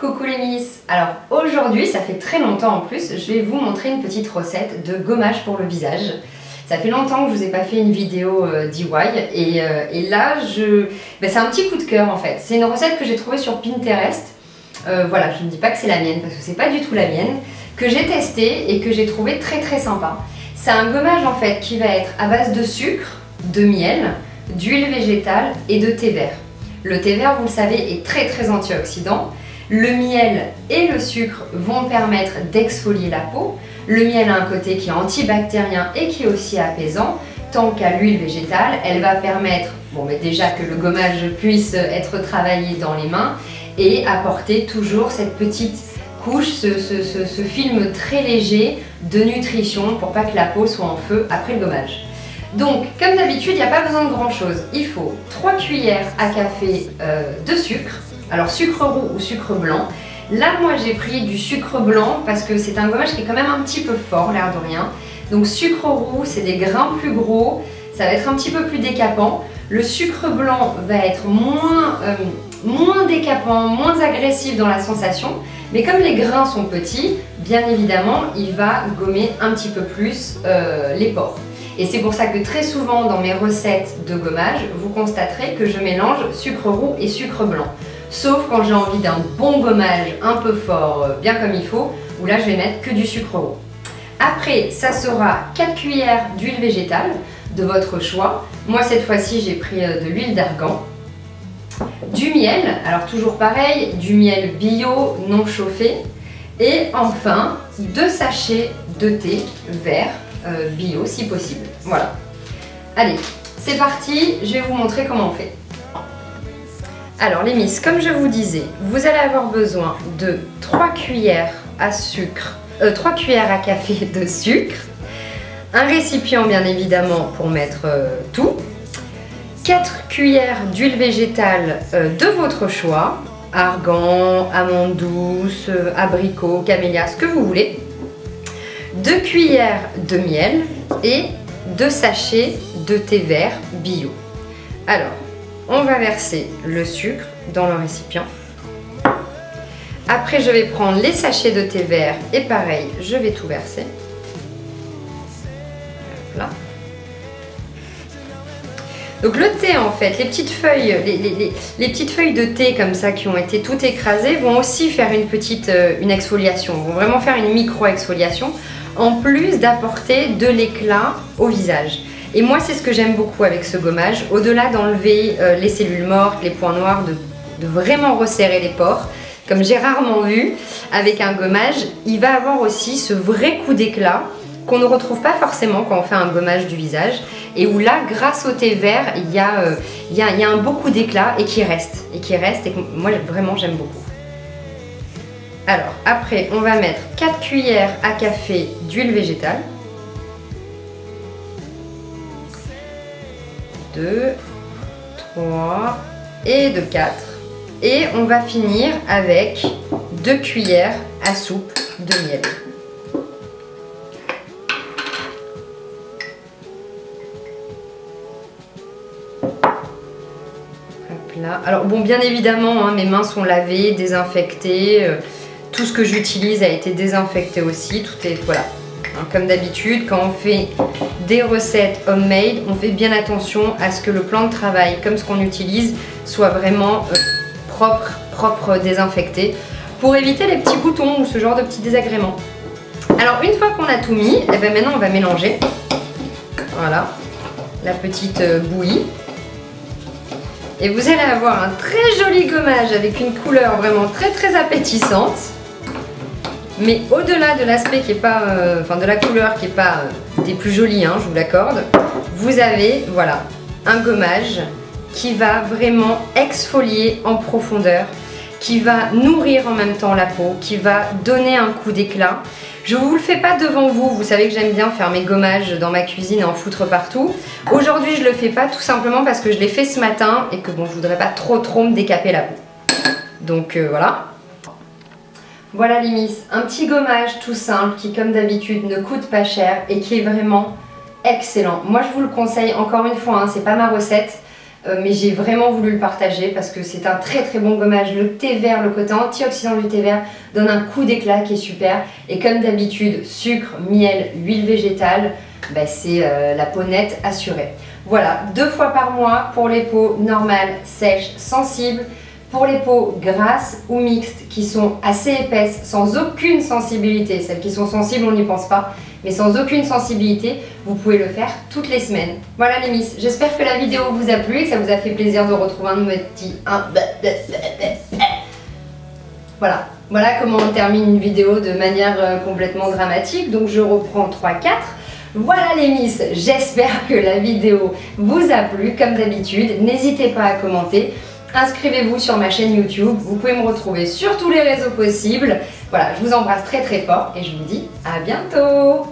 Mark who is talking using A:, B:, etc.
A: Coucou les miss. Alors aujourd'hui, ça fait très longtemps en plus, je vais vous montrer une petite recette de gommage pour le visage. Ça fait longtemps que je vous ai pas fait une vidéo DIY et là, c'est un petit coup de cœur en fait. C'est une recette que j'ai trouvée sur Pinterest. Voilà, je ne dis pas que c'est la mienne parce que c'est pas du tout la mienne, que j'ai testée et que j'ai trouvé très sympa. C'est un gommage en fait qui va être à base de sucre, de miel, d'huile végétale et de thé vert. Le thé vert, vous le savez, est très antioxydant. Le miel et le sucre vont permettre d'exfolier la peau. Le miel a un côté qui est antibactérien et qui est aussi apaisant, tant qu'à l'huile végétale, elle va permettre déjà que le gommage puisse être travaillé dans les mains et apporter toujours cette petite couche, ce film très léger de nutrition pour pas que la peau soit en feu après le gommage. Donc, comme d'habitude, il n'y a pas besoin de grand chose. Il faut 3 cuillères à café de sucre. Alors, sucre roux ou sucre blanc. Là, moi, j'ai pris du sucre blanc parce que c'est un gommage qui est quand même un petit peu fort, l'air de rien. Donc, sucre roux, c'est des grains plus gros. Ça va être un petit peu plus décapant. Le sucre blanc va être moins décapant, moins agressif dans la sensation. Mais comme les grains sont petits, bien évidemment, il va gommer un petit peu plus les pores. Et c'est pour ça que très souvent dans mes recettes de gommage, vous constaterez que je mélange sucre roux et sucre blanc. Sauf quand j'ai envie d'un bon gommage un peu fort, bien comme il faut, où là je vais mettre que du sucre roux. Après, ça sera 4 cuillères d'huile végétale de votre choix. Moi cette fois-ci j'ai pris de l'huile d'argan. Du miel, alors toujours pareil, du miel bio non chauffé. Et enfin, 2 sachets de thé vert bio si possible. Voilà. Allez, c'est parti, je vais vous montrer comment on fait. Alors les miss, comme je vous disais, vous allez avoir besoin de 3 cuillères à café de sucre, un récipient bien évidemment pour mettre tout, 4 cuillères d'huile végétale de votre choix, argan, amandes douces, abricot, camélia, ce que vous voulez, 2 cuillères de miel et 2 sachets de thé vert bio. Alors, on va verser le sucre dans le récipient. Après, je vais prendre les sachets de thé vert et pareil, je vais tout verser. Là. Donc le thé en fait, les petites feuilles, les petites feuilles de thé comme ça qui ont été toutes écrasées vont aussi faire une exfoliation, vont vraiment faire une micro-exfoliation en plus d'apporter de l'éclat au visage. Et moi c'est ce que j'aime beaucoup avec ce gommage, au-delà d'enlever les cellules mortes, les points noirs, de vraiment resserrer les pores, comme j'ai rarement vu, avec un gommage, il va avoir aussi ce vrai coup d'éclat qu'on ne retrouve pas forcément quand on fait un gommage du visage et où là, grâce au thé vert, il y a un beau coup d'éclat et qui reste et que moi vraiment j'aime beaucoup. Alors après, on va mettre 4 cuillères à café d'huile végétale. 2, 3 et de 4. Et on va finir avec 2 cuillères à soupe de miel. Hop là. Alors bon, bien évidemment, hein, mes mains sont lavées, désinfectées. Tout ce que j'utilise a été désinfecté aussi. Tout est, voilà. Comme d'habitude, quand on fait des recettes homemade, on fait bien attention à ce que le plan de travail, comme ce qu'on utilise, soit vraiment propre, désinfecté, pour éviter les petits boutons ou ce genre de petits désagréments. Alors une fois qu'on a tout mis, et bien maintenant on va mélanger. Voilà, la petite bouillie. Et vous allez avoir un très joli gommage avec une couleur vraiment très appétissante. Mais au-delà de l'aspect qui est pas, de la couleur qui est pas des plus jolies, hein, je vous l'accorde, vous avez, voilà, un gommage qui va vraiment exfolier en profondeur, qui va nourrir en même temps la peau, qui va donner un coup d'éclat. Je ne vous le fais pas devant vous, vous savez que j'aime bien faire mes gommages dans ma cuisine et en foutre partout. Aujourd'hui, je le fais pas tout simplement parce que je l'ai fait ce matin et que bon, je voudrais pas trop me décaper la peau. Donc voilà. Voilà les miss, un petit gommage tout simple qui comme d'habitude ne coûte pas cher et qui est vraiment excellent. Moi je vous le conseille encore une fois, hein, c'est pas ma recette, mais j'ai vraiment voulu le partager parce que c'est un très très bon gommage. Le thé vert, le côté antioxydant du thé vert donne un coup d'éclat qui est super. Et comme d'habitude, sucre, miel, huile végétale, c'est la peau nette assurée. Voilà, 2 fois par mois pour les peaux normales, sèches, sensibles. Pour les peaux grasses ou mixtes qui sont assez épaisses, sans aucune sensibilité, celles qui sont sensibles on n'y pense pas, mais sans aucune sensibilité, vous pouvez le faire toutes les semaines. Voilà les miss, j'espère que la vidéo vous a plu et que ça vous a fait plaisir de retrouver un nouveau petit... Voilà comment on termine une vidéo de manière complètement dramatique, donc je reprends 3-4. Voilà les miss, j'espère que la vidéo vous a plu, comme d'habitude, n'hésitez pas à commenter. Inscrivez-vous sur ma chaîne YouTube, vous pouvez me retrouver sur tous les réseaux possibles. Voilà, je vous embrasse très très fort et je vous dis à bientôt!